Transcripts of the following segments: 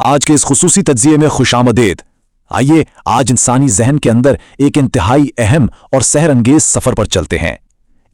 आज के इस खुसूसी तज्जिये में खुशामदीद। आइए आज इंसानी जहन के अंदर एक इंतहाई अहम और सहर अंगेज सफर पर चलते हैं।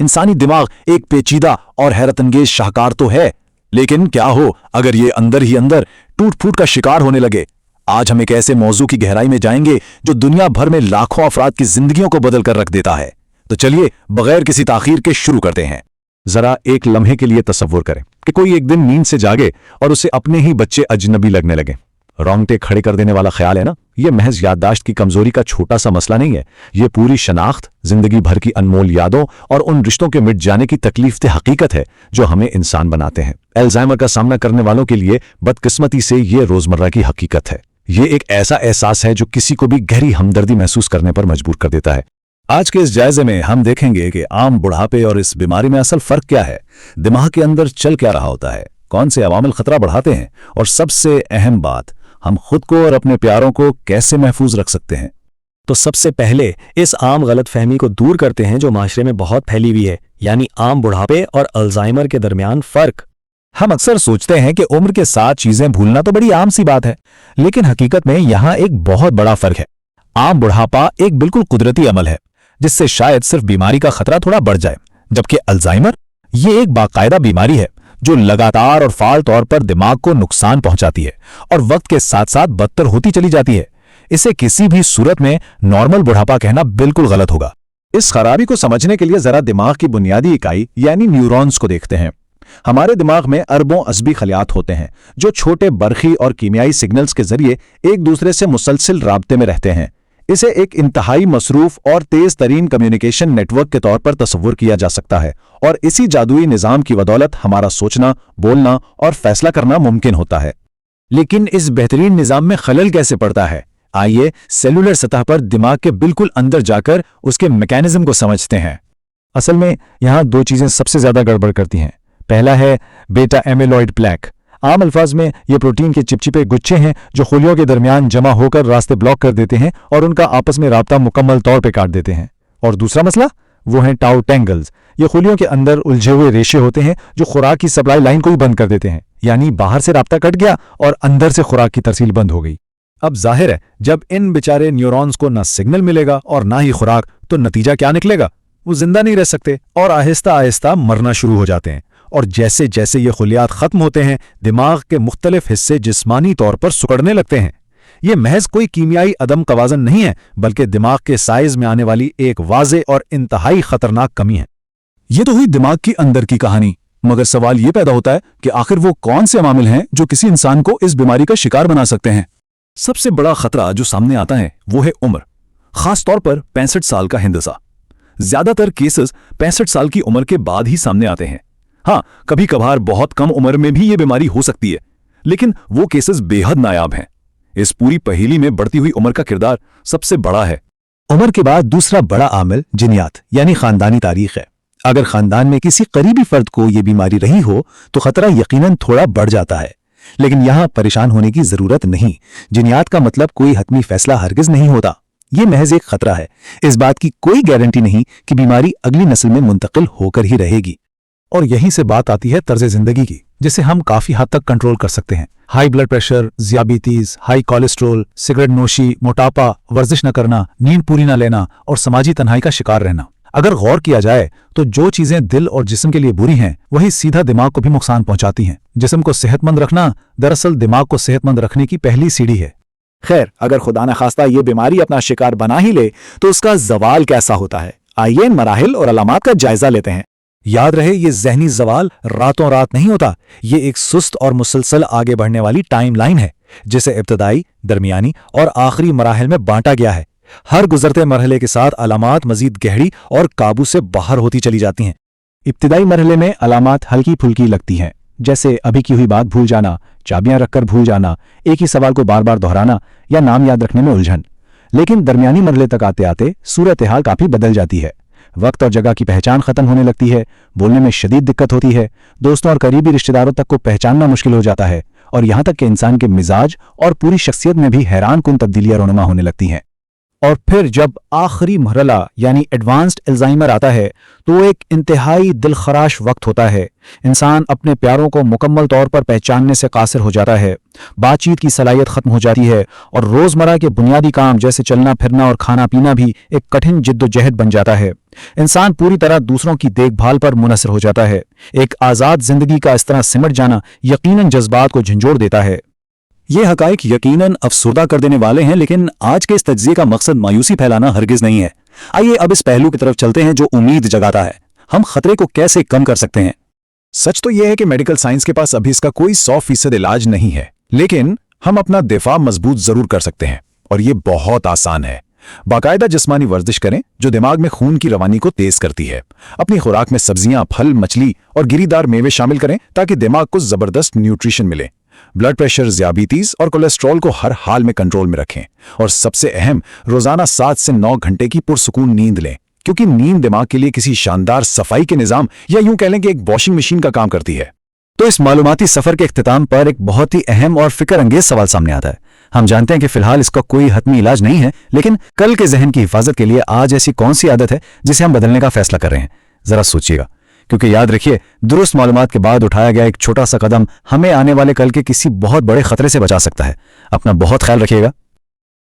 इंसानी दिमाग एक पेचीदा और हैरत अंगेज शाहकार तो है, लेकिन क्या हो अगर ये अंदर ही अंदर टूट फूट का शिकार होने लगे। आज हम एक ऐसे मौजू की गहराई में जाएंगे जो दुनिया भर में लाखों अफराद की जिंदगियों को बदल कर रख देता है। तो चलिए बगैर किसी ताखीर के शुरू करते हैं। जरा एक लम्हे के लिए तसव्वुर करें कि कोई एक दिन नींद से जागे और उसे अपने ही बच्चे अजनबी लगने लगे। रोंगटे खड़े कर देने वाला ख्याल है ना। यह महज याददाश्त की कमजोरी का छोटा सा मसला नहीं है, यह पूरी शनाख्त, जिंदगी भर की अनमोल यादों और उन रिश्तों के मिट जाने की तकलीफ हकीकत है जो हमें इंसान बनाते हैं। अल्जाइमर का सामना करने वालों के लिए बदकिस्मती से यह रोजमर्रा की हकीकत है। यह एक ऐसा एहसास है जो किसी को भी गहरी हमदर्दी महसूस करने पर मजबूर कर देता है। आज के इस जायजे में हम देखेंगे कि आम बुढ़ापे और इस बीमारी में असल फर्क क्या है, दिमाग के अंदर चल क्या रहा होता है, कौन से अवामिल खतरा बढ़ाते हैं और सबसे अहम बात, हम खुद को और अपने प्यारों को कैसे महफूज रख सकते हैं। तो सबसे पहले इस आम गलतफहमी को दूर करते हैं जो माशरे में बहुत फैली हुई है, यानी आम बुढ़ापे और अल्जाइमर के दरमियान फर्क। हम अक्सर सोचते हैं कि उम्र के साथ चीजें भूलना तो बड़ी आम सी बात है, लेकिन हकीकत में यहां एक बहुत बड़ा फर्क है। आम बुढ़ापा एक बिल्कुल कुदरती अमल है जिससे शायद सिर्फ बीमारी का खतरा थोड़ा बढ़ जाए, जबकि अल्जाइमर ये एक बाकायदा बीमारी है जो लगातार और फाल तौर पर दिमाग को नुकसान पहुंचाती है और वक्त के साथ साथ बदतर होती चली जाती है। इसे किसी भी सूरत में नॉर्मल बुढ़ापा कहना बिल्कुल गलत होगा। इस खराबी को समझने के लिए जरा दिमाग की बुनियादी इकाई यानी न्यूरॉन्स को देखते हैं। हमारे दिमाग में अरबों अज़बी खलियात होते हैं जो छोटे बरखी और कीमियाई सिग्नल्स के जरिए एक दूसरे से मुसलसिल राब्ते में रहते हैं। इसे एक इंतहाई मसरूफ और तेज तरीन कम्युनिकेशन नेटवर्क के तौर पर तस्वुर किया जा सकता है, और इसी जादुई निजाम की बदौलत हमारा सोचना, बोलना और फैसला करना मुमकिन होता है। लेकिन इस बेहतरीन निजाम में खलल कैसे पड़ता है? आइए सेलुलर सतह पर दिमाग के बिल्कुल अंदर जाकर उसके मैकेनिज्म को समझते हैं। असल में यहां दो चीजें सबसे ज्यादा गड़बड़ करती हैं। पहला है बेटा एमिलॉइड प्लेक। आम अल्फाज में ये प्रोटीन के चिपचिपे गुच्छे हैं जो खुलियों के दरमियान जमा होकर रास्ते ब्लॉक कर देते हैं और उनका आपस में राब्ता मुकम्मल तौर पर काट देते हैं। और दूसरा मसला वो हैं टाउ टेंगल्स। ये खुलियों के अंदर उलझे हुए रेशे होते हैं जो खुराक की सप्लाई लाइन को ही बंद कर देते हैं, यानी बाहर से राब्ता कट गया और अंदर से खुराक की तरसील बंद हो गई। अब जाहिर है जब इन बेचारे न्यूरॉन्स को ना सिग्नल मिलेगा और ना ही खुराक, तो नतीजा क्या निकलेगा? वो जिंदा नहीं रह सकते और आहिस्ता आहिस्ता मरना शुरू हो जाते हैं। और जैसे जैसे ये खुलियात खत्म होते हैं, दिमाग के मुख्तलिफ हिस्से जिस्मानी तौर पर सिकुड़ने लगते हैं। ये महज कोई कीमियाई अदम तवाज़ुन नहीं है, बल्कि दिमाग के साइज में आने वाली एक वाज़े और इंतहाई खतरनाक कमी है। ये तो हुई दिमाग की अंदर की कहानी, मगर सवाल ये पैदा होता है कि आखिर वो कौन से अमामिल हैं जो किसी इंसान को इस बीमारी का शिकार बना सकते हैं। सबसे बड़ा खतरा जो सामने आता है वो है उम्र, खास तौर पर 65 साल का हिंदसा। ज्यादातर केसेस 65 साल की उम्र के बाद ही सामने आते हैं। हाँ, कभी कभार बहुत कम उम्र में भी ये बीमारी हो सकती है, लेकिन वो केसेस बेहद नायाब हैं। इस पूरी पहेली में बढ़ती हुई उम्र का किरदार सबसे बड़ा है। उम्र के बाद दूसरा बड़ा आमिल जिनियात यानी खानदानी तारीख है। अगर खानदान में किसी करीबी फर्द को यह बीमारी रही हो तो खतरा यकीनन थोड़ा बढ़ जाता है, लेकिन यहां परेशान होने की जरूरत नहीं। जिनियात का मतलब कोई हतमी फैसला हरगिज नहीं होता, यह महज एक खतरा है। इस बात की कोई गारंटी नहीं कि बीमारी अगली नस्ल में मुंतकिल होकर ही रहेगी। और यहीं से बात आती है तर्ज जिंदगी की, जिसे हम काफी हद तक कंट्रोल कर सकते हैं। हाई ब्लड प्रेशर, ज़ियाबीतीज, हाई कोलेस्ट्रोल, सिगरेट नोशी, मोटापा, वर्जिश न करना, नींद पूरी न लेना और समाजी तन्हाई का शिकार रहना। अगर गौर किया जाए तो जो चीजें दिल और जिस्म के लिए बुरी हैं वही सीधा दिमाग को भी नुकसान पहुंचाती हैं। जिस्म को सेहतमंद रखना दरअसल दिमाग को सेहतमंद रखने की पहली सीढ़ी है। खैर, अगर खुदा न खास्ता ये बीमारी अपना शिकार बना ही ले तो उसका जवाल कैसा होता है? आइए इन मराहिल और अलामात का जायजा लेते हैं। याद रहे, ये जहनी जवाल रातों रात नहीं होता। ये एक सुस्त और मुसलसल आगे बढ़ने वाली टाइम लाइन है जिसे इब्तदाई, दरमियानी और आखिरी मराहिल में बांटा गया है। हर गुजरते मरहले के साथ अलामात मजीद गहरी और काबू से बाहर होती चली जाती हैं। इब्तदाई मरहले में अलामात हल्की फुल्की लगती हैं, जैसे अभी की हुई बात भूल जाना, चाबियां रखकर भूल जाना, एक ही सवाल को बार बार दोहराना या नाम याद रखने में उलझन। लेकिन दरमियानी मरहले तक आते आते सूरत हाल काफी बदल जाती है। वक्त और जगह की पहचान खत्म होने लगती है, बोलने में शदीद दिक्कत होती है, दोस्तों और करीबी रिश्तेदारों तक को पहचानना मुश्किल हो जाता है, और यहां तक कि इंसान के मिजाज और पूरी शख्सियत में भी हैरान कुन तब्दीलियां रोनुमा होने लगती हैं। اور پھر جب آخری مرحلہ یعنی ایڈوانسڈ الزائمر آتا ہے تو وہ ایک انتہائی دلخراش وقت ہوتا ہے۔ انسان اپنے پیاروں کو مکمل طور پر پہچاننے سے قاصر ہو جاتا ہے، بات چیت کی صلاحیت ختم ہو جاتی ہے اور روزمرہ کے بنیادی کام جیسے چلنا پھرنا اور کھانا پینا بھی ایک کٹھن جد و جہد بن جاتا ہے۔ انسان پوری طرح دوسروں کی دیکھ بھال پر منحصر ہو جاتا ہے۔ ایک آزاد زندگی کا اس طرح سمٹ جانا یقیناً جذبات کو جھنجھوڑ دیتا ہے۔ یہ حقائق یقیناً افسردہ کر دینے والے ہیں، لیکن آج کے اس تجزیے کا مقصد مایوسی پھیلانا ہرگز نہیں ہے۔ آئیے اب اس پہلو کی طرف چلتے ہیں جو امید جگاتا ہے۔ ہم خطرے کو کیسے کم کر سکتے ہیں؟ سچ تو یہ ہے کہ میڈیکل سائنس کے پاس ابھی اس کا کوئی 100% علاج نہیں ہے، لیکن ہم اپنا دفاع مضبوط ضرور کر سکتے ہیں، اور یہ بہت آسان ہے۔ باقاعدہ جسمانی ورزش کریں جو دماغ میں خون کی روانی کو تیز کرتی ہے۔ اپنی خوراک میں سبزیاں، پھل، مچھلی اور گری دار میوے شامل کریں تاکہ دماغ کو زبردست نیوٹریشن ملے۔ بلڈ پریشر، ذیابیطیز اور کولیسٹرول کو ہر حال میں کنٹرول میں رکھیں، اور سب سے اہم، روزانہ 7 سے 9 گھنٹے کی پرسکون نیند لیں، کیونکہ نیند دماغ کے لیے کسی شاندار صفائی کے نظام یا یوں کہہ لیں کہ ایک واشنگ مشین کا کام کرتی ہے۔ تو اس معلوماتی سفر کے اختتام پر ایک بہت ہی اہم اور فکر انگیز سوال سامنے آتا ہے۔ ہم جانتے ہیں کہ فی الحال اس کا کوئی حتمی علاج نہیں ہے، لیکن کل کے ذہن کی حفاظت کے لیے آج ایسی کون سی عادت ہے جسے ہم بدلنے کا فیصلہ کر رہے ہیں؟ ذرا سوچیے گا، کیونکہ یاد رکھیے، درست معلومات کے بعد اٹھایا گیا ایک چھوٹا سا قدم ہمیں آنے والے کل کے کسی بہت بڑے خطرے سے بچا سکتا ہے۔ اپنا بہت خیال رکھیے گا۔